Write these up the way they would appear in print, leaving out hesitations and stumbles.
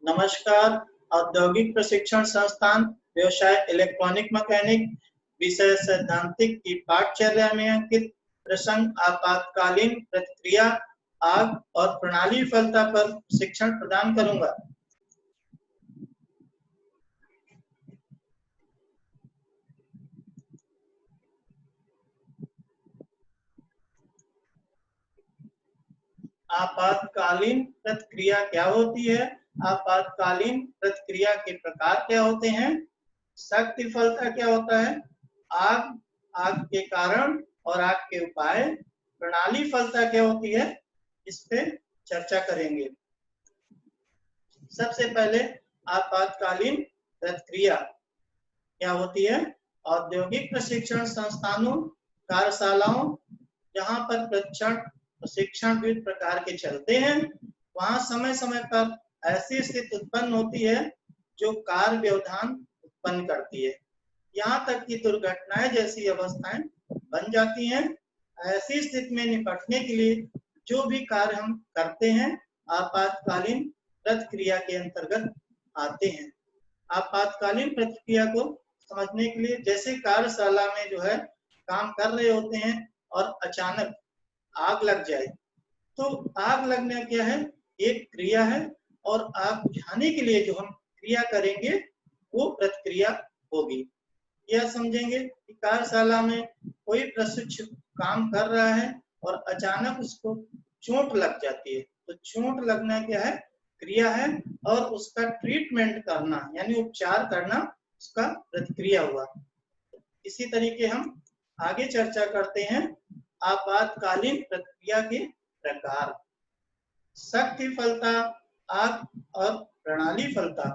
नमस्कार। औद्योगिक प्रशिक्षण संस्थान व्यवसाय इलेक्ट्रॉनिक मैकेनिक विषय सैद्धांतिक की पाठचर्या में अंकित प्रसंग आपातकालीन प्रतिक्रिया आग और प्रणाली विफलता पर शिक्षण प्रदान करूंगा। आपातकालीन प्रतिक्रिया क्या होती है? आपातकालीन प्रतिक्रिया के प्रकार क्या होते हैं? शक्ति विफलता क्या होता है? आग, आग के कारण और आग के उपाय। प्रणाली विफलता क्या होती है? इस पे चर्चा करेंगे। सबसे पहले आपातकालीन प्रतिक्रिया क्या होती है? औद्योगिक प्रशिक्षण संस्थानों, कार्यशालाओं, जहां पर प्रशिक्षण विविध प्रकार के चलते हैं, वहां समय समय पर ऐसी स्थिति उत्पन्न होती है जो कार्य व्यवधान उत्पन्न करती है, यहाँ तक कि दुर्घटनाएं जैसी अवस्थाएं बन जाती हैं। ऐसी स्थिति में निपटने के लिए जो भी कार्य हम करते हैं आपातकालीन प्रतिक्रिया के अंतर्गत आते हैं। आपातकालीन प्रतिक्रिया को समझने के लिए, जैसे कार्यशाला में जो है काम कर रहे होते हैं और अचानक आग लग जाए, तो आग लगना क्या है? एक क्रिया है, और आग बुझाने के लिए जो हम क्रिया करेंगे वो प्रतिक्रिया होगी। यह समझेंगे कि कार्यशाला में कोई प्रशिक्षु काम कर रहा है और अचानक उसको चोट लग जाती है, तो चोट लगना क्या है? क्रिया है, और उसका ट्रीटमेंट करना यानी उपचार करना उसका प्रतिक्रिया हुआ। इसी तरीके हम आगे चर्चा करते हैं आपातकालीन प्रतिक्रिया के प्रकार। शक्ति विफलता, आग और प्रणाली विफलता।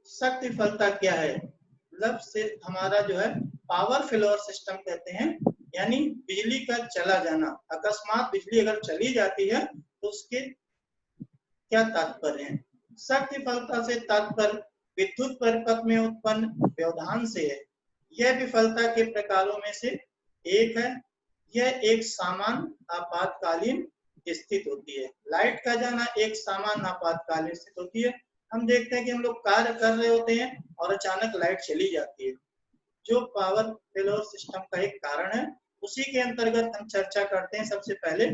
शक्ति विफलता क्या है? मतलब से हमारा जो है पावर फेल्योर सिस्टम कहते हैं, यानी बिजली का चला जाना। अकस्मात बिजली अगर चली जाती है तो उसके क्या तात्पर्य है? शक्ति विफलता से तात्पर्य विद्युत परिपथ में उत्पन्न व्यवधान से है। यह विफलता के प्रकारों में से एक है। यह एक सामान्य आपातकालीन स्थिति होती है। लाइट का जाना एक सामान्य आपातकालीन स्थिति होती है। हम देखते हैं कि हम लोग कार्य कर रहे होते हैं और अचानक लाइट चली जाती है, जो पावर फेल्योर सिस्टम का एक कारण है। उसी के अंतर्गत हम चर्चा करते हैं। सबसे पहले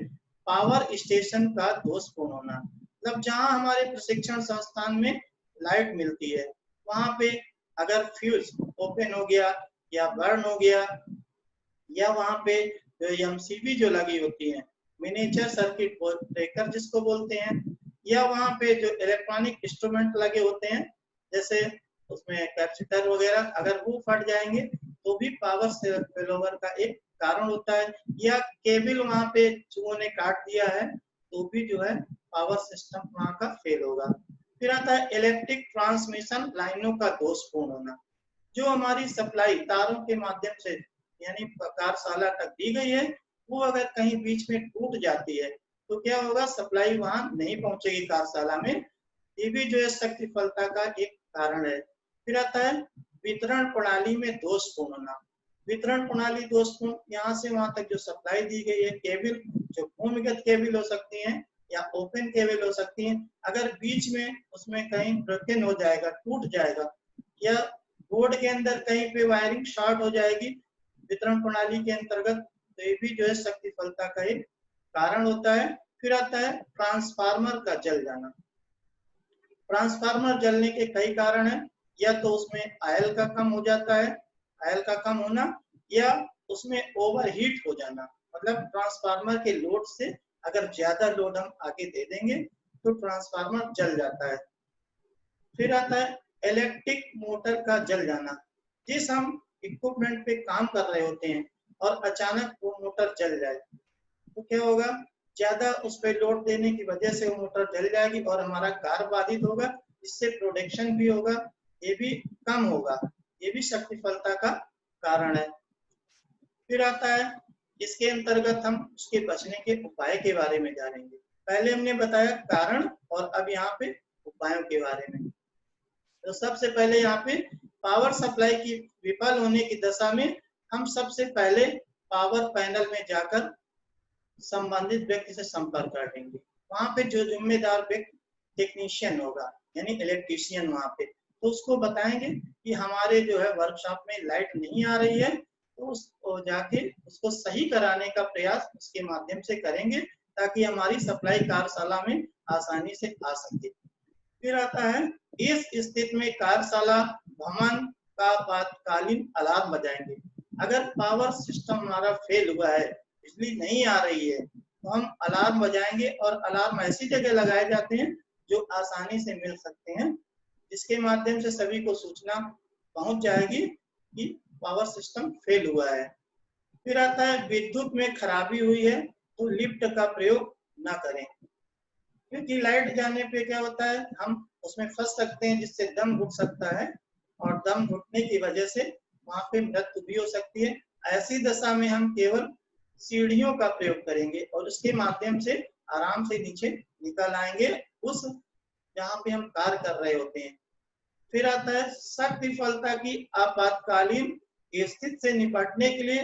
पावर स्टेशन का दोषपूर्ण होना। मतलब जहां हमारे प्रशिक्षण संस्थान में लाइट मिलती है, वहां पे अगर फ्यूज ओपन हो गया या बर्न हो गया, या वहां पे जो एमसीबी जो लगी होती है, मिनिएचर सर्किट ब्रेकर जिसको बोलते हैं, या वहां पे जो इलेक्ट्रॉनिक इंस्ट्रूमेंट लगे होते हैं, जैसे उसमें कैपेसिटर वगैरह, अगर वो फट जाएंगे तो भी पावर फेलोवर का एक कारण होता है। या केबल वहां पे चूहों ने काट दिया है तो भी जो है पावर सिस्टम वहां का फेल होगा। फिर आता है इलेक्ट्रिक ट्रांसमिशन लाइनों का दोषपूर्ण होना। जो हमारी सप्लाई तारों के माध्यम से यानी कार्यशाला तक दी गई है, वो अगर कहीं बीच में टूट जाती है तो क्या होगा? सप्लाई वहां नहीं पहुंचेगी कार्यशाला में। ये भी जो है शक्ति विफलता का एक कारण है। फिर आता है वितरण प्रणाली में दोषपूर्ण होना। वितरण प्रणाली दोषपूर्ण, यहाँ से वहां तक जो सप्लाई दी गई है, केबल जो भूमिगत केबल हो सकती है या ओपन केबल हो सकती है, अगर बीच में उसमें कहीं ब्रेकन हो जाएगा, टूट जाएगा, या बोर्ड के अंदर कहीं पे वायरिंग शॉर्ट हो जाएगी वितरण प्रणाली के अंतर्गत, तो ये भी जो है शक्ति विफलता का एक कारण होता है। फिर आता है ट्रांसफार्मर का जल जाना। ट्रांसफार्मर जलने के कई कारण हैं। या तो उसमें आयल का कम हो जाता है, आयल का कम होना, या उसमें ओवरहीट हो जाना। मतलब ट्रांसफार्मर के लोड से अगर ज्यादा लोड हम आगे दे देंगे तो ट्रांसफार्मर जल जाता है। फिर आता है इलेक्ट्रिक मोटर का जल जाना। जिस हम इक्विपमेंट पे काम कर रहे होते हैं और अचानक वो मोटर जल जाए तो क्या होगा? ज्यादा उस पर लोड देने की वजह से वो मोटर जल जाएगी और हमारा कार्य बाधित होगा, इससे प्रोडक्शन भी होगा, ये भी कम होगा। ये भी शक्ति विफलता का कारण है। फिर आता है, इसके अंतर्गत हम उसके बचने के उपाय के बारे में जानेंगे। पहले हमने बताया कारण, और अब यहाँ पे उपायों के बारे में। तो सबसे पहले यहाँ पे पावर सप्लाई की विफल होने की दशा में हम सबसे पहले पावर पैनल में जाकर संबंधित व्यक्ति से संपर्क करेंगे। वहां पे जो जिम्मेदार व्यक्ति टेक्नीशियन होगा, यानी इलेक्ट्रीशियन वहाँ पे, तो उसको बताएंगे कि हमारे जो है वर्कशॉप में लाइट नहीं आ रही है, तो उसको जाके उसको सही कराने का प्रयास उसके माध्यम से करेंगे, ताकि हमारी सप्लाई कार्यशाला में आसानी से आ सके। फिर आता है, इस स्थिति में कार्यशाला भवन का आपातकालीन अलार्म बजाएंगे। अगर पावर सिस्टम हमारा फेल हुआ है, बिजली नहीं आ रही है, तो हम अलार्म बजाएंगे, और अलार्म ऐसी जगह लगाए जाते हैं जो आसानी से मिल सकते हैं, जिसके माध्यम से सभी को सूचना पहुंच जाएगी कि पावर सिस्टम फेल हुआ है। फिर आता है, विद्युत में खराबी हुई है तो लिफ्ट का प्रयोग ना करें, क्योंकि लाइट जाने पे क्या होता है, हम उसमें फंस सकते हैं, जिससे दम घुट सकता है, और दम घुटने की वजह से वहां पे मृत्यु भी हो सकती है। ऐसी दशा में हम केवल सीढ़ियों का प्रयोग करेंगे, और उसके माध्यम से आराम से नीचे निकल आएंगे उस जहाँ पे हम कार्य कर रहे होते हैं। फिर आता है, सख्त विफलता की आपातकालीन स्थिति से निपटने के लिए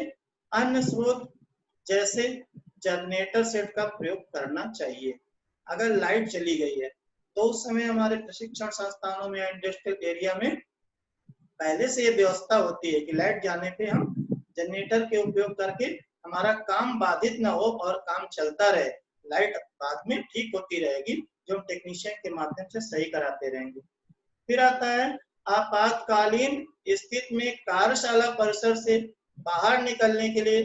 अन्य स्रोत जैसे जनरेटर सेट का प्रयोग करना चाहिए। अगर लाइट चली गई है, तो उस समय हमारे प्रशिक्षण संस्थानों में, इंडस्ट्रियल एरिया में पहले से ये व्यवस्था होती है कि लाइट जाने पे हम जनरेटर के उपयोग करके हमारा काम बाधित ना हो और काम चलता रहे। लाइट बाद में ठीक होती रहेगी, जो हम टेक्नीशियन के माध्यम से सही कराते रहेंगे। फिर आता है, आपातकालीन स्थिति में कार्यशाला परिसर से बाहर निकलने के लिए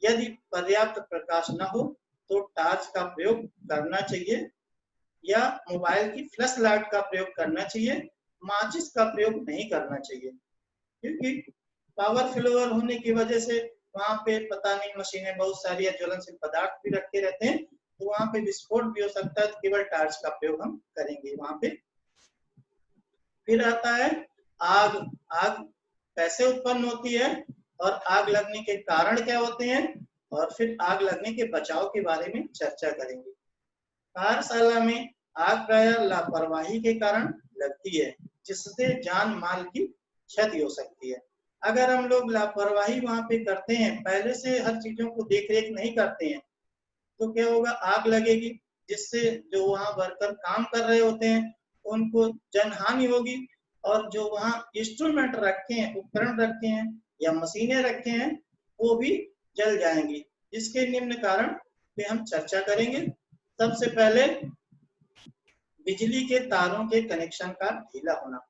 यदि पर्याप्त प्रकाश न हो तो टॉर्च का प्रयोग करना चाहिए, या मोबाइल की फ्लैश लाइट का प्रयोग करना चाहिए। माचिस का प्रयोग नहीं करना चाहिए, क्योंकि पावर फेलियर होने की वजह से वहां पे पता नहीं मशीनें बहुत सारी या ज्वलनशील पदार्थ भी रखे रहते हैं, तो वहां पे विस्फोट भी हो सकता है, तो केवल टॉर्च का प्रयोग हम करेंगे वहां पे। फिर आता है, आग। आग कैसे उत्पन्न होती है और आग लगने के कारण क्या होते हैं, और फिर आग लगने के बचाव के बारे में चर्चा करेंगे। कार्यशाला में आग प्रायः लापरवाही के कारण लगती है, जिससे जान माल की क्षति हो सकती है। अगर हम लोग लापरवाही वहां पे करते हैं, पहले से हर चीजों को देख रेख नहीं करते हैं, तो क्या होगा, आग लगेगी, जिससे जो वहाँ वर्कर काम कर रहे होते हैं उनको जनहानि होगी, और जो वहाँ इंस्ट्रूमेंट रखे हैं, उपकरण रखे हैं या मशीनें रखे हैं, वो भी जल जाएंगी। इसके निम्न कारण पे हम चर्चा करेंगे। सबसे पहले, बिजली के तारों के कनेक्शन का ढीला होना।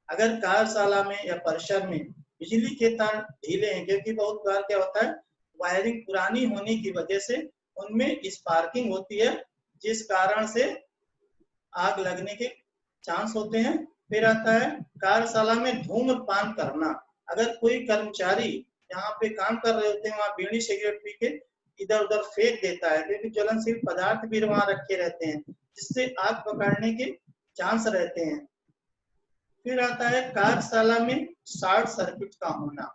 अगर कार्यशाला में या परिसर में बिजली के तार ढीले हैं, क्योंकि बहुत बार क्या होता है, वायरिंग पुरानी होने की वजह से उनमें स्पार्किंग होती है, जिस कारण से आग लगने के चांस होते हैं। फिर आता है, कार्यशाला में धूम्रपान करना। अगर कोई कर्मचारी यहाँ पे काम कर रहे होते हैं, वहाँ बीड़ी सिगरेट पी के इधर उधर फेंक देता है, क्योंकि ज्वलनशील पदार्थ भी वहां रखे रहते हैं, जिससे आग पकड़ने के चांस रहते हैं। फिर आता है, कार्यशाला में शॉर्ट सर्किट का होना,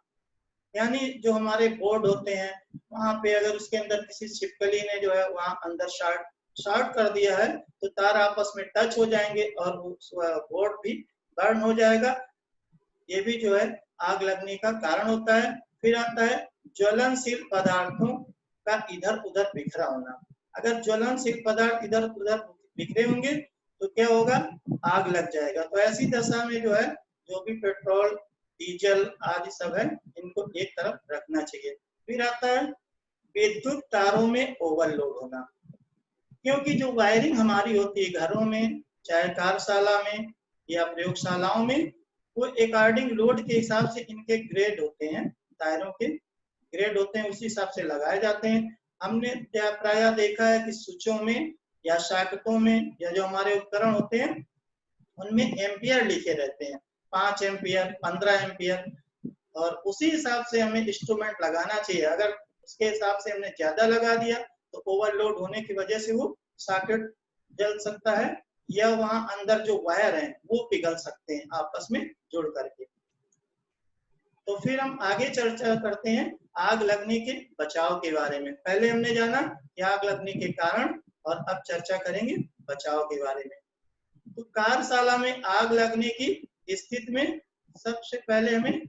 यानी जो हमारे बोर्ड होते हैं वहां पे अगर उसके अंदर किसी छिपकली ने जो है वहां अंदर शॉर्ट कर दिया है, तो तार आपस में टच हो जाएंगे और बोर्ड भी बर्न हो जाएगा। ये भी जो है आग लगने का कारण होता है। फिर आता है, ज्वलनशील पदार्थों का इधर उधर बिखरा होना। अगर ज्वलनशील पदार्थ इधर उधर बिखरे होंगे तो क्या होगा, आग लग जाएगा। तो ऐसी दशा में जो है, जो भी पेट्रोल डीजल आदि सब है, इनको एक तरफ रखना चाहिए। फिर आता है, विद्युत तारों में ओवरलोड होना, क्योंकि जो वायरिंग हमारी होती है घरों में, चाहे कार्यशाला में या प्रयोगशालाओं में, वो अकॉर्डिंग लोड के हिसाब से इनके ग्रेड होते हैं, तारों के ग्रेड होते हैं, उसी हिसाब से लगाए जाते हैं। हमने प्रायः देखा है कि स्विचों में या सॉकेटों में या जो हमारे उपकरण होते हैं उनमें एम्पियर लिखे रहते हैं, 5 एम्पियर 15 एम्पियर, और उसी हिसाब से हमें इंस्ट्रूमेंट लगाना चाहिए। अगर उसके हिसाब से हमने ज्यादा लगा दिया तो ओवरलोड होने की वजह से वो सॉकेट जल सकता है, या वहां अंदर जो वायर हैं वो पिघल सकते हैं आपस में जुड़ करके। तो फिर हम आगे चर्चा करते हैं आग लगने के बचाव के बारे में। पहले हमने जाना कि आग लगने के कारण, और अब चर्चा करेंगे बचाव के बारे में। तो कार्यशाला में आग लगने की स्थिति में सबसे पहले हमें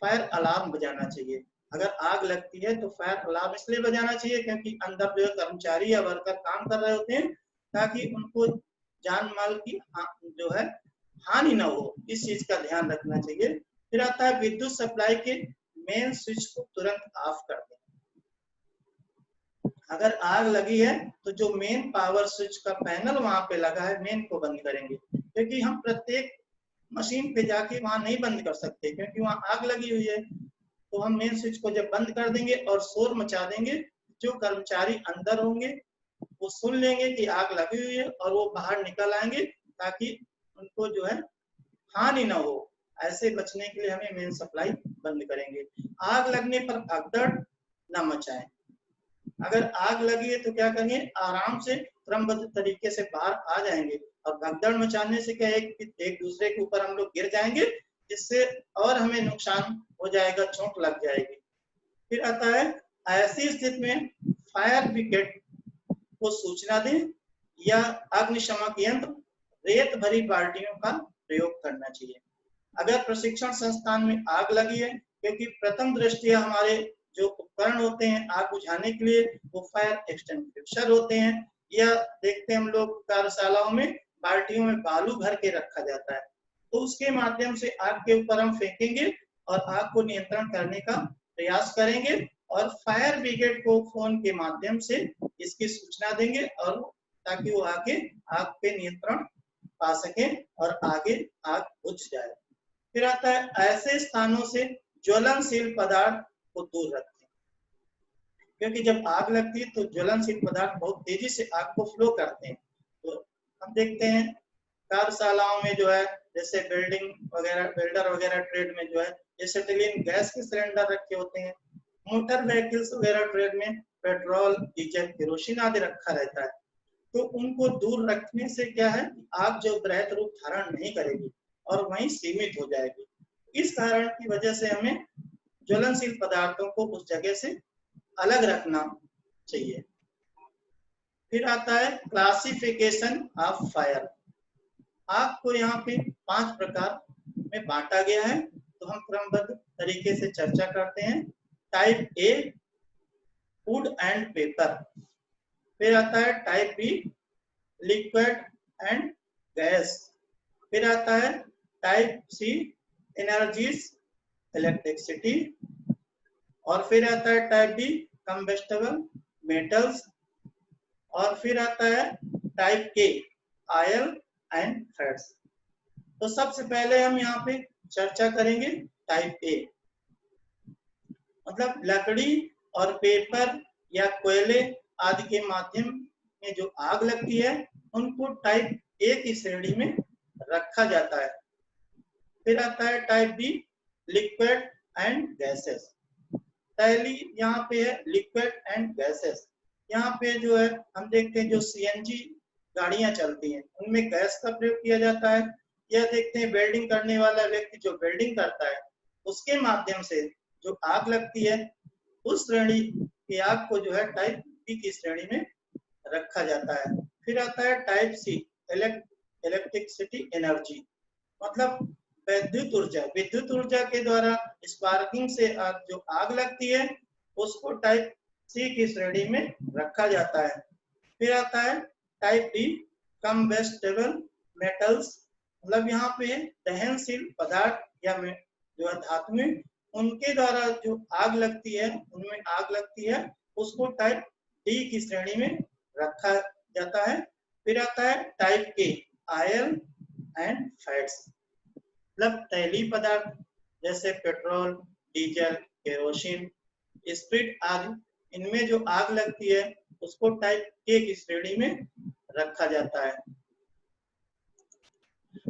फायर अलार्म बजाना चाहिए। अगर आग लगती है तो फायर अलार्म इसलिए बजाना चाहिए क्योंकि अंदर जो कर्मचारी या वर्कर काम कर रहे होते हैं, ताकि उनको जान माल की जो है हानि ना हो, इस चीज का ध्यान रखना चाहिए। फिर आता है विद्युत सप्लाई के मेन स्विच को तुरंत ऑफ कर दें। अगर आग लगी है तो जो मेन पावर स्विच का पैनल वहां पे लगा है मेन को बंद करेंगे, क्योंकि हम प्रत्येक मशीन पे जाके वहां नहीं बंद कर सकते क्योंकि वहां आग लगी हुई है। तो हम मेन स्विच को जब बंद कर देंगे और शोर मचा देंगे, जो कर्मचारी अंदर होंगे वो सुन लेंगे कि आग लगी हुई है और वो बाहर निकल आएंगे ताकि उनको जो है हानि ना हो। ऐसे बचने के लिए हमें मेन सप्लाई बंद करेंगे। आग लगने पर भगदड़ न मचाएं। अगर आग लगी है तो क्या करेंगे, आराम से क्रमबद्ध तरीके से बाहर आ जाएंगे। और भगदड़ मचाने से क्या एक दूसरे के ऊपर हम लोग गिर जाएंगे, जिससे और हमें नुकसान हो जाएगा, चोट लग जाएगी। फिर आता है ऐसी स्थिति में फायर ब्रिगेड को सूचना दें या अग्निशमन यंत्र रेत भरी बाल्टियों का प्रयोग करना चाहिए। अगर प्रशिक्षण संस्थान में आग लगी है, क्योंकि प्रथम दृष्टया हमारे जो उपकरण होते हैं आग बुझाने के लिए वो फायर एक्सटिंग्विशर होते हैं, या देखते हैं हम लोग कार्यशालाओं में बाल्टियों में बालू भर के रखा जाता है, तो उसके माध्यम से आग के ऊपर हम फेंकेंगे और आग को नियंत्रण करने का प्रयास करेंगे और फायर ब्रिगेड को फोन के माध्यम से इसकी सूचना देंगे और ताकि वो आगे आग पे नियंत्रण पा सके और आगे आग बुझ जाए। फिर आता है ऐसे स्थानों से ज्वलनशील पदार्थ को दूर रखें, क्योंकि जब आग लगती है तो ज्वलनशील पदार्थ बहुत तेजी से आग को फ्लो करते हैं। तो हम देखते हैं कार्यशालाओं में जो है जैसे बिल्डर वगैरह ट्रेड में जो है एसिटिलीन गैस के सिलेंडर रखे होते हैं, मोटर व्हीकल्स वगैरह ट्रेड में पेट्रोल, डीजल, केरोसिन आदि रखा रहता है। तो उनको दूर रखने से क्या है, आग जो बृहत रूप धारण नहीं करेगी और वहीं सीमित हो जाएगी। इस कारण की वजह से हमें ज्वलनशील पदार्थों को उस जगह से अलग रखना चाहिए। फिर आता है क्लासिफिकेशन ऑफ फायर। आग को यहाँ पे 5 प्रकार में बांटा गया है, तो हम क्रमबद्ध तरीके से चर्चा करते हैं। Type A wood and paper, फिर आता है type B liquid and gas, फिर आता है टाइप सी एनर्जीज इलेक्ट्रिसिटी, और फिर आता है टाइप डी कंबस्टेबल मेटल्स, और फिर आता है टाइप के ऑयल एंड फैट्स। तो सबसे पहले हम यहाँ पे चर्चा करेंगे टाइप ए, मतलब लकड़ी और पेपर या कोयले आदि के माध्यम में जो आग लगती है उनको टाइप ए की श्रेणी में रखा जाता है। फिर आता है type B liquid and gases. पहली यहाँ पे है लिक्विड एंड गैसेस। यहाँ पे जो है हम देखते हैं जो सीएनजी गाड़ियां चलती हैं उनमें गैस का प्रयोग किया जाता है, या देखते हैं वेल्डिंग करने वाला व्यक्ति जो वेल्डिंग करता है उसके माध्यम से जो आग लगती है उस श्रेणी की आग को जो है टाइप बी की श्रेणी में रखा जाता है। फिर आता है टाइप सी इलेक्ट्रिसिटी एनर्जी, मतलब विद्युत ऊर्जा के द्वारा स्पार्किंग से जो आग लगती है उसको टाइप सी की श्रेणी में रखा जाता है। फिर आता है टाइप डी कंबस्टेबल मेटल्स, मतलब यहाँ पे दहनशील पदार्थ या जो है धातुएं उनके द्वारा जो आग लगती है उनमें आग लगती है उसको टाइप डी की श्रेणी में रखा जाता है। फिर आता है टाइप के ऑयल एंड फैट्स, मतलब तैलीय पदार्थ जैसे पेट्रोल, डीजल, केरोसिन, स्प्रिट आदि, इनमें जो आग लगती है उसको टाइप के की श्रेणी में रखा जाता है।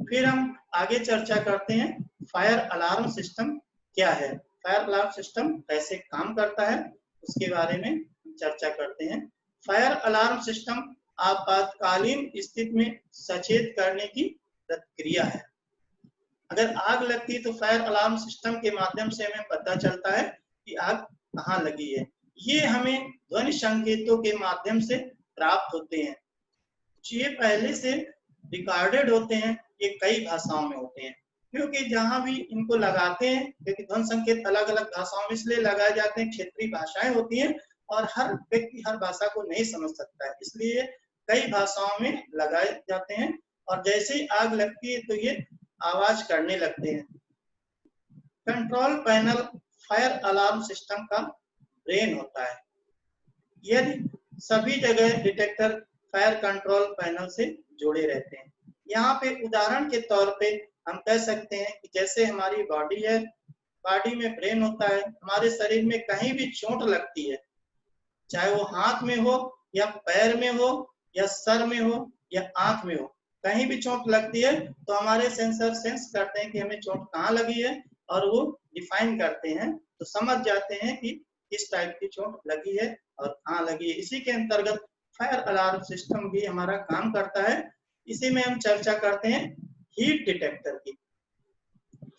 फिर हम आगे चर्चा करते हैं फायर अलार्म सिस्टम क्या है, फायर अलार्म सिस्टम कैसे काम करता है उसके बारे में चर्चा करते हैं। फायर अलार्म सिस्टम आपातकालीन स्थिति में सचेत करने की प्रक्रिया है। अगर आग लगती है तो फायर अलार्म सिस्टम के माध्यम से हमें पता चलता है कि आग कहाँ लगी है। ये हमें ध्वनि संकेतों के माध्यम से प्राप्त होते हैं, ये पहले से रिकॉर्डेड होते हैं, ये कई भाषाओं में होते हैं, क्योंकि जहां भी इनको लगाते हैं, क्योंकि ध्वनि संकेत अलग अलग भाषाओं में इसलिए लगाए जाते हैं, क्षेत्रीय भाषाएं होती हैं और हर व्यक्ति हर भाषा को नहीं समझ सकता है, इसलिए कई भाषाओं में लगाए जाते हैं और जैसे ही आग लगती है तो ये आवाज करने लगते हैं। Control panel fire alarm system का ब्रेन होता है। यदि सभी जगह डिटेक्टर फायर कंट्रोल पैनल से जुड़े रहते हैं। यहाँ पे उदाहरण के तौर पे हम कह सकते हैं कि जैसे हमारी बॉडी है, बॉडी में ब्रेन होता है। हमारे शरीर में कहीं भी चोट लगती है, चाहे वो हाथ में हो या पैर में हो या सर में हो या आंख में हो, कहीं भी चोट लगती है तो हमारे सेंसर सेंस करते हैं कि हमें चोट कहाँ लगी है और वो डिफाइन करते हैं, तो समझ जाते हैं कि किस टाइप की चोट लगी है और कहाँ लगी है। इसी के अंतर्गत फायर अलार्म सिस्टम भी हमारा काम करता है। इसी में हम चर्चा करते हैं हीट डिटेक्टर की।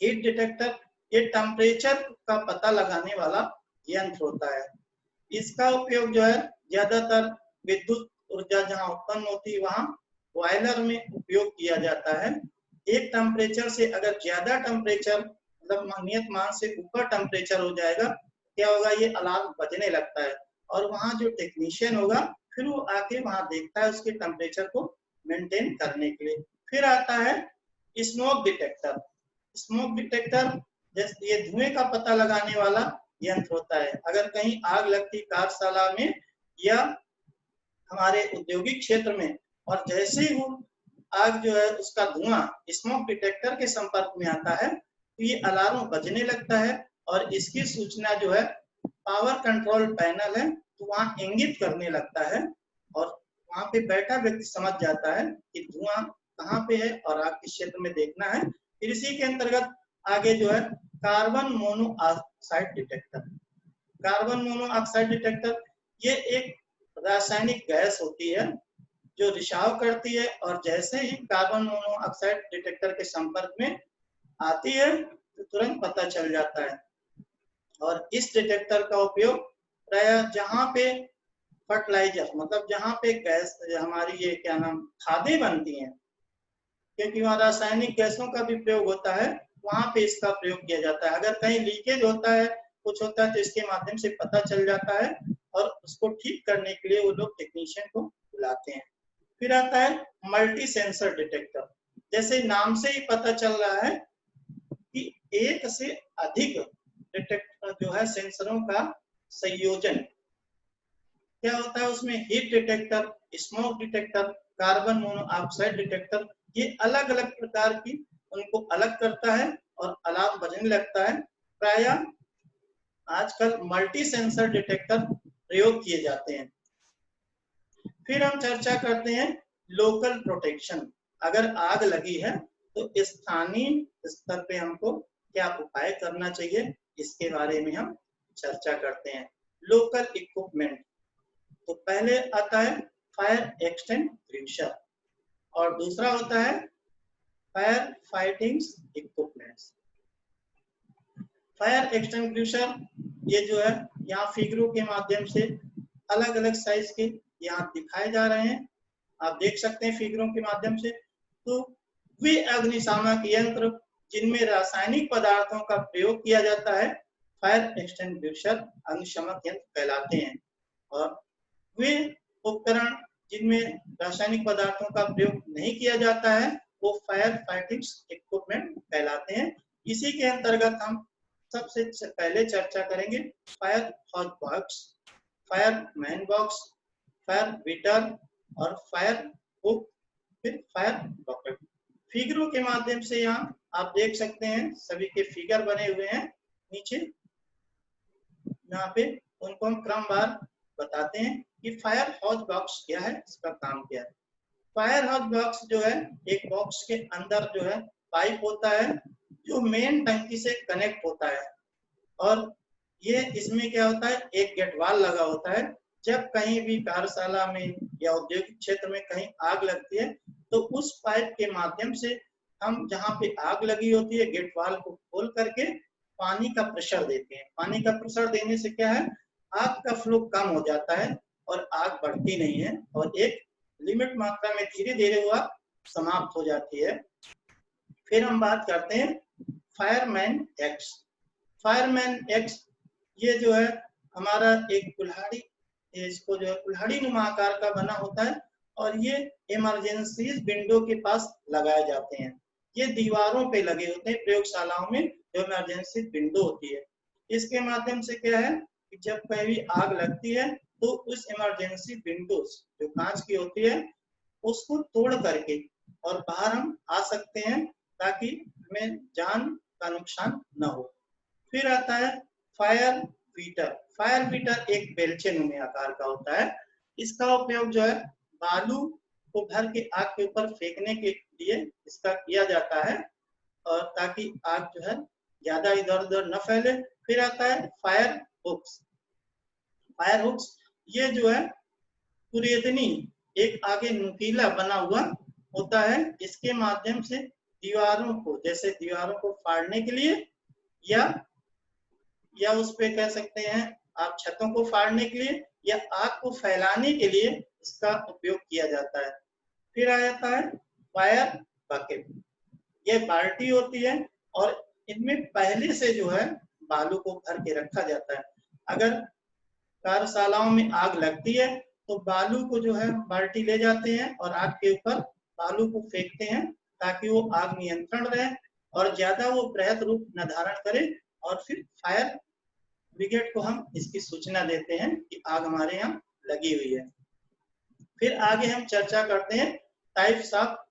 हीट डिटेक्टर ये टेम्परेचर का पता लगाने वाला यंत्र होता है। इसका उपयोग जो है ज्यादातर विद्युत ऊर्जा जहां उत्पन्न होती है वहां बॉयलर में उपयोग किया जाता है। एक टेम्परेचर से अगर ज्यादा टेम्परेचर मतलब नियत मान से ऊपर टेम्परेचर हो जाएगा, क्या होगा, ये अलार्म बजने लगता है और वहां जो टेक्नीशियन होगा फिर वो आके वहां देखता है उसके टेम्परेचर को मेंटेन करने के लिए। फिर आता है स्मोक डिटेक्टर। स्मोक डिटेक्टर जैसे ये धुएं का पता लगाने वाला यंत्र होता है। अगर कहीं आग लगती कार्यशाला में या हमारे औद्योगिक क्षेत्र में और जैसे ही वो आग जो है उसका धुआं स्मोक डिटेक्टर के संपर्क में आता है तो ये अलार्म बजने लगता है और इसकी सूचना जो है पावर कंट्रोल पैनल है तो वहां इंगित करने लगता है और वहां पे बैठा व्यक्ति समझ जाता है कि धुआं कहाँ पे है और आग किस क्षेत्र में देखना है। फिर इसी के अंतर्गत आगे जो है carbon monoxide detector. Carbon monoxide detector ये एक रासायनिक गैस होती है जो रिसाव करती है और जैसे ही कार्बन मोनोऑक्साइड डिटेक्टर के संपर्क में आती है तो तुरंत पता चल जाता है। और इस डिटेक्टर का उपयोग प्राय जहाँ पे फर्टिलाइजर मतलब जहाँ पे गैस हमारी ये क्या नाम खादें बनती हैं, क्योंकि वहाँ रासायनिक गैसों का भी प्रयोग होता है, वहां पे इसका प्रयोग किया जाता है। अगर कहीं लीकेज होता है कुछ होता है तो इसके माध्यम से पता चल जाता है और उसको ठीक करने के लिए वो लोग टेक्नीशियन को बुलाते हैं। फिर आता है मल्टी सेंसर डिटेक्टर। जैसे नाम से ही पता चल रहा है कि एक से अधिक डिटेक्टर जो है सेंसरों का संयोजन क्या होता है उसमें heat detector, smoke detector, carbon monoxide detector, ये अलग अलग प्रकार की उनको अलग करता है और अलार्म बजने लगता है। प्राय आजकल मल्टी सेंसर डिटेक्टर प्रयोग किए जाते हैं। फिर हम चर्चा करते हैं लोकल प्रोटेक्शन। अगर आग लगी है तो स्थानीय स्तर पे हमको क्या उपाय करना चाहिए इसके बारे में हम चर्चा करते हैं। लोकल इक्विपमेंट, तो पहले आता है फायर एक्सटिंग्विशर और दूसरा होता है fire fighting equipments. Fire extinguisher ये जो है यहाँ फिगरों के माध्यम से अलग अलग साइज के यहाँ दिखाए जा रहे हैं, आप देख सकते हैं फिगरों के माध्यम से। तो वे अग्निशामक यंत्र जिनमें रासायनिक पदार्थों का प्रयोग किया जाता है फायर एक्सटिंग्विशर अग्निशामक यंत्र कहलाते हैं। और वे उपकरण जिनमें रासायनिक पदार्थों का प्रयोग नहीं किया जाता है वो फायर फाइटिंग इक्विपमेंट कहलाते हैं। इसी के अंतर्गत हम सबसे पहले चर्चा करेंगे fire hot box, fire man box, fire beater और फायर हुक, फिर फायर बकेट। फिगरों के माध्यम से यहाँ आप देख सकते हैं सभी के फिगर बने हुए हैं नीचे, यहाँ पे उनको हम क्रमवार बताते हैं कि फायर हॉट बॉक्स क्या है, इसका काम क्या है। फायर हॉट बॉक्स जो है एक बॉक्स के अंदर जो है पाइप होता है जो मेन टंकी से कनेक्ट होता है और ये इसमें क्या होता है एक गेटवाल लगा होता है। जब कहीं भी कार्यशाला में या औद्योगिक क्षेत्र में कहीं आग लगती है तो उस पाइप के माध्यम से हम जहाँ पे आग लगी होती है गेटवाल को खोल करके पानी का प्रेशर देते हैं। पानी का प्रेशर देने से क्या है आग का फ्लो कम हो जाता है और आग बढ़ती नहीं है और एक लिमिट मात्रा में धीरे धीरे वह समाप्त हो जाती है। फिर हम बात करते हैं फायरमैन एक्स। फायरमैन एक्स ये जो है हमारा एक कुल्हाड़ी, इसको जो है कुल्हाड़ी नुमा आकार का बना होता है और ये इमरजेंसी विंडो के पास लगाए जाते हैं। ये दीवारों पे लगे होते हैं प्रयोगशालाओं में, जो इमरजेंसी विंडो होती है। इसके माध्यम से क्या है कि जब कहीं भी आग लगती है तो उस इमरजेंसी विंडोज जो कांच की होती है उसको तोड़ करके और बाहर हम आ सकते हैं, ताकि हमें जान का नुकसान न हो। फिर आता है फायर बीटर। फायर बीटर एक बेलचे नुमा आकार का होता है। इसका उपयोग जो है बालू को भर के आग के ऊपर फेंकने के लिए इसका किया जाता है, और ताकि आग जो है ज्यादा इधर उधर न फैले। फिर आता है फायर हुक्स। फायर हुक्स ये जो है कुरेदनी एक आगे नुकीला बना हुआ होता है। इसके माध्यम से दीवारों को, जैसे दीवारों को फाड़ने के लिए या उस पे कह सकते हैं आप छतों को फाड़ने के लिए या आग को फैलाने के लिए इसका उपयोग किया जाता है। फिर आ जाता है फायर बकेट। ये बाल्टी होती है और इनमें पहले से जो है बालू को भर के रखा जाता है। अगर कार्यशालाओं में आग लगती है तो बालू को जो है बाल्टी ले जाते हैं और आग के ऊपर बालू को फेंकते हैं, ताकि वो आग नियंत्रण रहे और ज्यादा वो बृहद रूप न धारण करे। और फिर फायर ब्रिगेड को हम इसकी सूचना देते हैं कि आग हमारे यहाँ लगी हुई है। फिर आगे हम चर्चा करते हैं टाइप्स ऑफ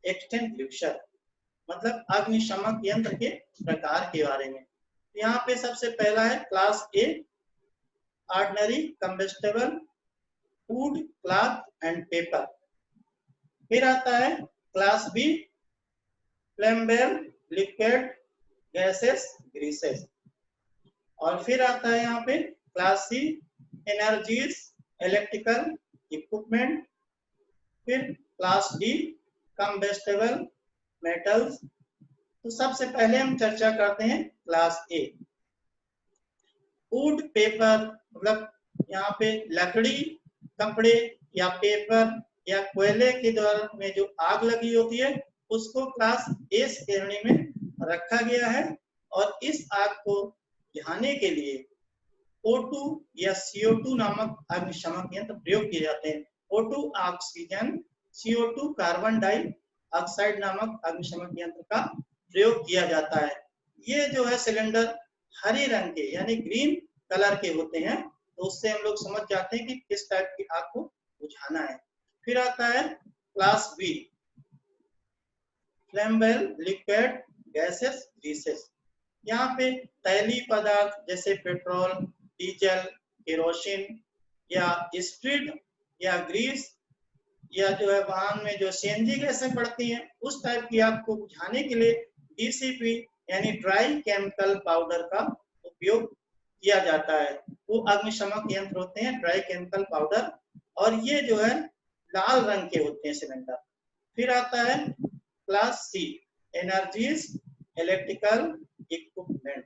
एक्सटिंग्विशर, मतलब अग्निशमक यंत्र के प्रकार के बारे में। यहाँ पे सबसे पहला है class A, ordinary combustible wood, cloth and paper. फिर आता है class B, flammable liquid gases greases. और फिर आता है यहाँ पे class C, energies electrical equipment. फिर क्लास डी, कंबस्टेबल मेटल्स। तो सबसे पहले हम चर्चा करते हैं क्लास ए, वुड पेपर, मतलब यहाँ पे लकड़ी, कपड़े या पेपर या कोयले के द्वारा में जो आग लगी होती है उसको क्लास ए श्रेणी में रखा गया है। और इस आग को बुझाने के लिए O2 या CO2 नामक अग्निशमक यंत्र प्रयोग किए जाते हैं। O2 oxygen, CO2 carbon dioxide नामक अग्निशमक यंत्र का प्रयोग किया जाता है। ये जो है सिलेंडर हरे रंग के यानी ग्रीन कलर के होते हैं, तो उससे हम लोग समझ जाते हैं कि किस टाइप की आग को बुझाना है। फिर आता है class B, flammable liquid gases greases. यहाँ पे तैलीय पदार्थ जैसे पेट्रोल, डीजल, केरोसिन या स्पीड या ग्रीस या जो है वाहन में जो सीएनजी गैसें पड़ती हैं उस टाइप की आग को बुझाने के लिए डीसीपी यानी ड्राई केमिकल पाउडर का उपयोग किया जाता है। वो अग्निशमक यंत्र होते हैं ड्राई केमिकल पाउडर, और ये जो है लाल रंग के होते हैं सिलेंडर। फिर आता है class C, energies electrical equipment.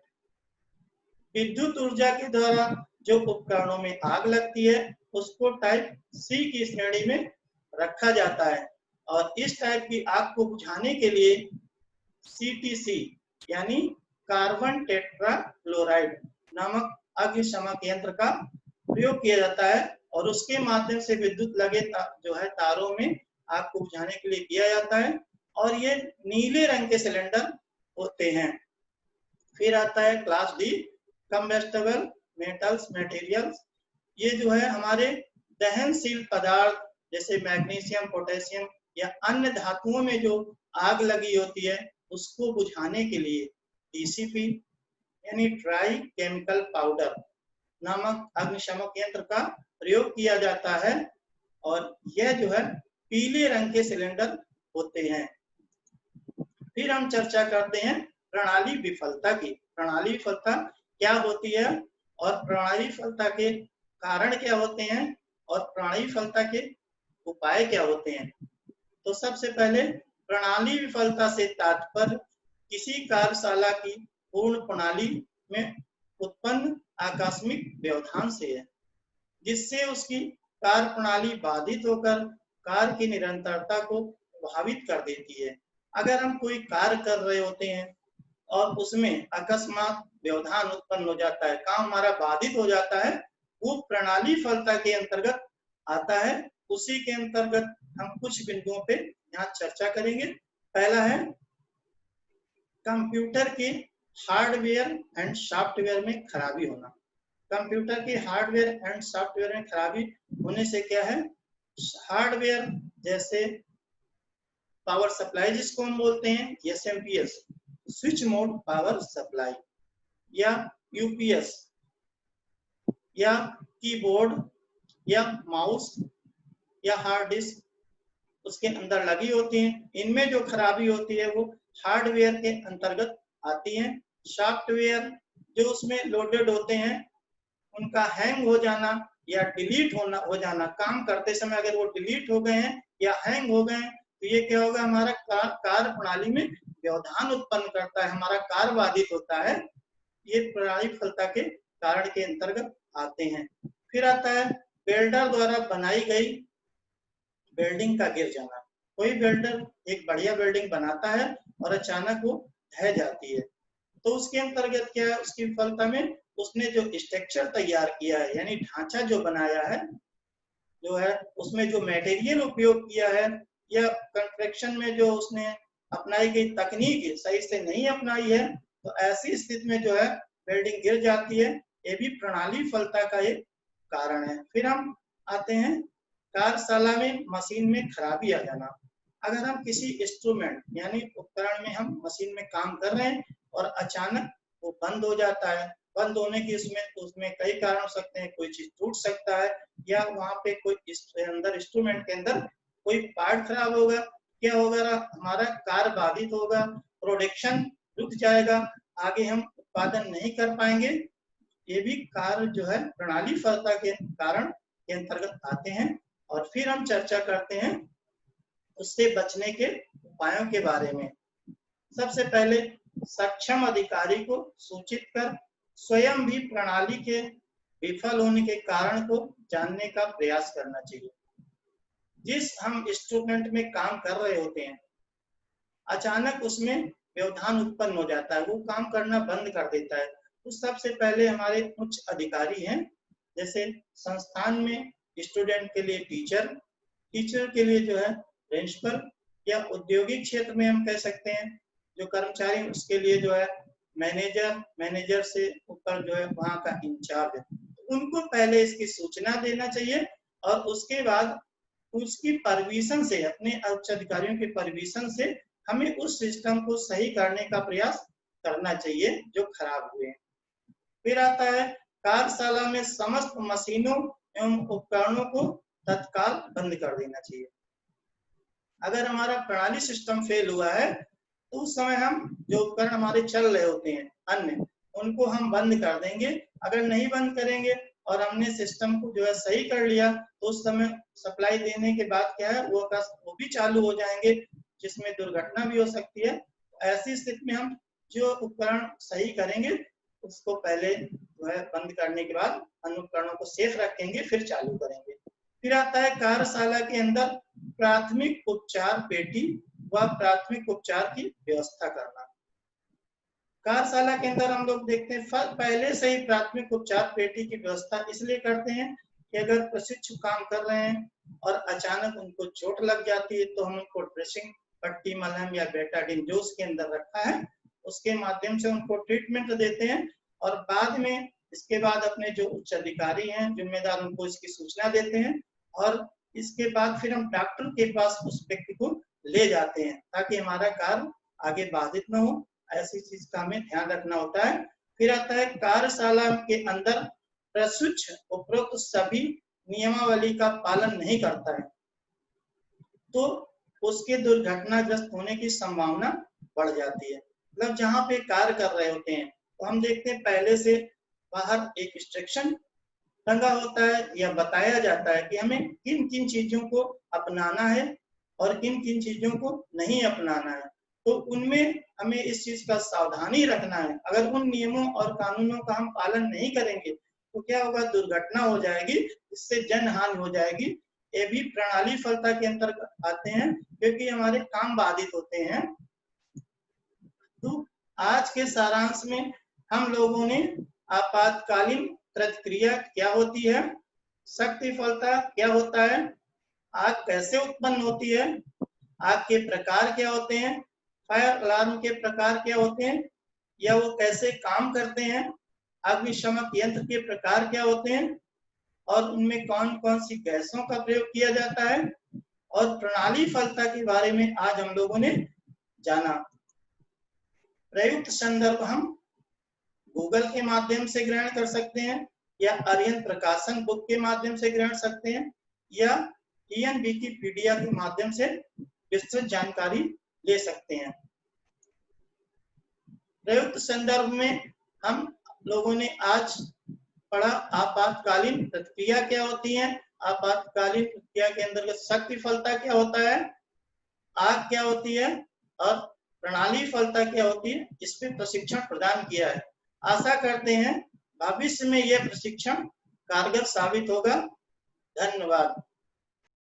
विद्युत ऊर्जा के द्वारा जो उपकरणों में आग लगती है उसको टाइप सी की श्रेणी में रखा जाता है। और इस टाइप की आग को बुझाने के लिए CTC यानी कार्बन टेट्राक्लोराइड नामक अग्निशमक यंत्र का प्रयोग किया जाता है, और उसके माध्यम से विद्युत लगे जो है तारों में आग को बुझाने के लिए किया जाता है। और ये नीले रंग के सिलेंडर होते हैं। फिर आता है class D, combustible metals materials. ये जो है हमारे दहनशील पदार्थ जैसे मैग्नीशियम, पोटेशियम या अन्य धातुओं में जो आग लगी होती है उसको बुझाने के लिए DCP यानी ड्राई केमिकल पाउडर नामक अग्निशमक यंत्र का प्रयोग किया जाता है। और यह जो है पीले रंग के सिलेंडर होते हैं। फिर हम चर्चा करते हैं प्रणाली विफलता की। प्रणाली विफलता क्या होती है और प्रणाली विफलता के कारण क्या होते हैं और प्रणाली विफलता के उपाय क्या होते हैं। तो सबसे पहले प्रणाली विफलता से तात्पर्य किसी कार्यशाला की पूर्ण प्रणाली में उत्पन्न आकस्मिक व्यवधान से है, जिससे उसकी कार्य प्रणाली बाधित होकर कार्य की निरंतरता को प्रभावित कर देती है। अगर हम कोई कार्य कर रहे होते हैं और उसमें अकस्मात व्यवधान उत्पन्न हो जाता है, काम हमारा बाधित हो जाता है, वो प्रणाली विफलता के अंतर्गत आता है। उसी के अंतर्गत हम कुछ बिंदुओं पे यहाँ चर्चा करेंगे। पहला है कंप्यूटर की हार्डवेयर एंड सॉफ्टवेयर में खराबी होना। कंप्यूटर की हार्डवेयर एंड सॉफ्टवेयर में खराबी होने से क्या है, हार्डवेयर जैसे पावर सप्लाई जिसको हम बोलते हैं SMPS, switch mode power supply, या यूपीएस, या कीबोर्ड या माउस या हार्ड डिस्क उसके अंदर लगी होती हैं। इनमें जो खराबी होती है वो हार्डवेयर के अंतर्गत आती है। सॉफ्टवेयर जो उसमें लोडेड होते हैं उनका हैंग हो जाना या डिलीट हो जाना, काम करते समय अगर वो डिलीट हो गए हैं या हैंग हो गए हैं तो ये क्या होगा, हमारा कार्य प्रणाली में व्यवधान उत्पन्न करता है, हमारा कार्य बाधित होता है। ये प्रणाली विफलता के कारण के अंतर्गत आते हैं। फिर आता है वेल्डर द्वारा बनाई गई बिल्डिंग का गिर जाना। कोई बिल्डर एक बढ़िया बिल्डिंग बनाता है और अचानक वो ढह जाती है, तो उसके अंतर्गत क्या है, उसकी विफलता में उसने जो स्ट्रक्चर तैयार किया है यानी ढांचा जो बनाया है, जो है उसमें जो मटेरियल उपयोग किया है या कंस्ट्रक्शन में जो उसने अपनाई गई तकनीक सही से नहीं अपनाई है, तो ऐसी स्थिति में जो है बिल्डिंग गिर जाती है। ये भी प्रणाली विफलता का एक कारण है। फिर हम आते हैं कार्यशाला में मशीन में खराबी आ जाना। अगर हम किसी इंस्ट्रूमेंट यानी उपकरण में हम मशीन में काम कर रहे हैं और अचानक वो बंद हो जाता है, बंद होने की उसमें कई कारण हो सकते हैं, कोई चीज टूट सकता है या वहां पे कोई अंदर इंस्ट्रूमेंट के अंदर कोई पार्ट खराब होगा, क्या होगा, हमारा कार्य बाधित होगा, प्रोडक्शन रुक जाएगा, आगे हम उत्पादन नहीं कर पाएंगे। ये भी कार्य जो है प्रणाली विफलता के कारण के अंतर्गत आते हैं। और फिर हम चर्चा करते हैं उससे बचने के उपायों के बारे में। सबसे पहले सक्षम अधिकारी को सूचित कर स्वयं भी प्रणाली के विफल होने के कारण को जानने का प्रयास करना चाहिए। जिस हम इंस्ट्रूमेंट में काम कर रहे होते हैं अचानक उसमें व्यवधान उत्पन्न हो जाता है, वो काम करना बंद कर देता है, तो सबसे पहले हमारे उच्च अधिकारी हैं, जैसे संस्थान में स्टूडेंट के लिए टीचर, टीचर के लिए जो है प्रिंसिपल, या औद्योगिक क्षेत्र में हम कह सकते हैं जो कर्मचारी उसके लिए जो है मैनेजर, मैनेजर से ऊपर जो है वहाँ का इंचार्ज है, उनको पहले इसकी सूचना देना चाहिए और उसके बाद उसकी परमिशन से, अपने उच्च अधिकारियों की परमिशन से हमें उस सिस्टम को सही करने का प्रयास करना चाहिए जो खराब हुए। फिर आता है कार्यशाला में समस्त मशीनों एवं उपकरणों को तत्काल बंद कर देना चाहिए। अगर हमारा प्रणाली सिस्टम फेल हुआ है तो उस समय हम जो उपकरण हमारे चल रहे होते हैं अन्य, उनको हम बंद कर देंगे। अगर नहीं बंद करेंगे और हमने सिस्टम को जो है सही कर लिया तो उस समय सप्लाई देने के बाद क्या है वो भी चालू हो जाएंगे, जिसमें दुर्घटना भी हो सकती है। ऐसी स्थिति में हम जो उपकरण सही करेंगे उसको पहले जो है बंद करने के बाद अन्य उपकरणों को सेफ रखेंगे फिर चालू करेंगे। फिर आता है कार्यशाला के अंदर प्राथमिक उपचार पेटी व प्राथमिक उपचार की व्यवस्था करना। कार्यशाला के अंदर हम लोग देखते हैं पहले से ही प्राथमिक उपचार पेटी की व्यवस्था इसलिए करते हैं कि अगर प्रशिक्षु काम कर रहे हैं और अचानक उनको चोट लग जाती है तो हम उनको ड्रेसिंग पट्टी, मलहम या बेटाडीन जो उसके अंदर रखा है उसके माध्यम से उनको ट्रीटमेंट देते हैं और बाद में इसके बाद अपने जो उच्च अधिकारी हैं जिम्मेदार उनको इसकी सूचना देते हैं और इसके बाद फिर हम डॉक्टर के पास उस व्यक्ति को ले जाते हैं ताकि हमारा कार्य आगे बाधित न हो। ऐसी चीज का हमें ध्यान रखना होता है। फिर आता है कार्यशाला के अंदर प्रशिक्षु उपरोक्त सभी नियमावली का पालन नहीं करता है तो उसके दुर्घटनाग्रस्त होने की संभावना बढ़ जाती है। मतलब जहाँ पे कार्य कर रहे होते हैं तो हम देखते हैं पहले से बाहर एक इंस्ट्रक्शन टंगा होता है या बताया जाता है कि हमें किन किन चीजों को अपनाना है और किन किन चीजों को नहीं अपनाना है, तो उनमें हमें इस चीज का सावधानी रखना है। अगर उन नियमों और कानूनों का हम पालन नहीं करेंगे तो क्या होगा, दुर्घटना हो जाएगी, इससे जन हानि हो जाएगी। ये भी प्रणाली विफलता के अंतर्गत आते हैं क्योंकि हमारे काम बाधित होते हैं। तो आज के सारांश में हम लोगों ने आपातकालीन प्रतिक्रिया क्या होती है, शक्ति विफलता क्या होता है, आग कैसे उत्पन्न होती है, आग के प्रकार क्या होते हैं, फायर अलार्म के प्रकार क्या होते हैं, या वो कैसे काम करते हैं, अग्निशमक यंत्र के प्रकार क्या होते हैं और उनमें कौन कौन सी गैसों का प्रयोग किया जाता है, और प्रणाली फलता के बारे में आज हम लोगों ने जाना। प्रयुक्त संदर्भ हम गूगल के माध्यम से ग्रहण कर सकते हैं, या आर्यन प्रकाशन बुक के माध्यम से ग्रहण सकते हैं, या ईएन विकिपीडिया के माध्यम से विस्तृत जानकारी ले सकते हैं। प्रयुक्त संदर्भ में हम लोगों ने आज पढ़ा आपातकालीन प्रतिक्रिया क्या होती है, आपातकालीन प्रतिक्रिया के अंतर्गत शक्ति फलता क्या होता है, आग क्या होती है और प्रणाली फलता क्या होती है, इस पे प्रशिक्षण प्रदान किया है। आशा करते हैं भविष्य में यह प्रशिक्षण कारगर साबित होगा। धन्यवाद।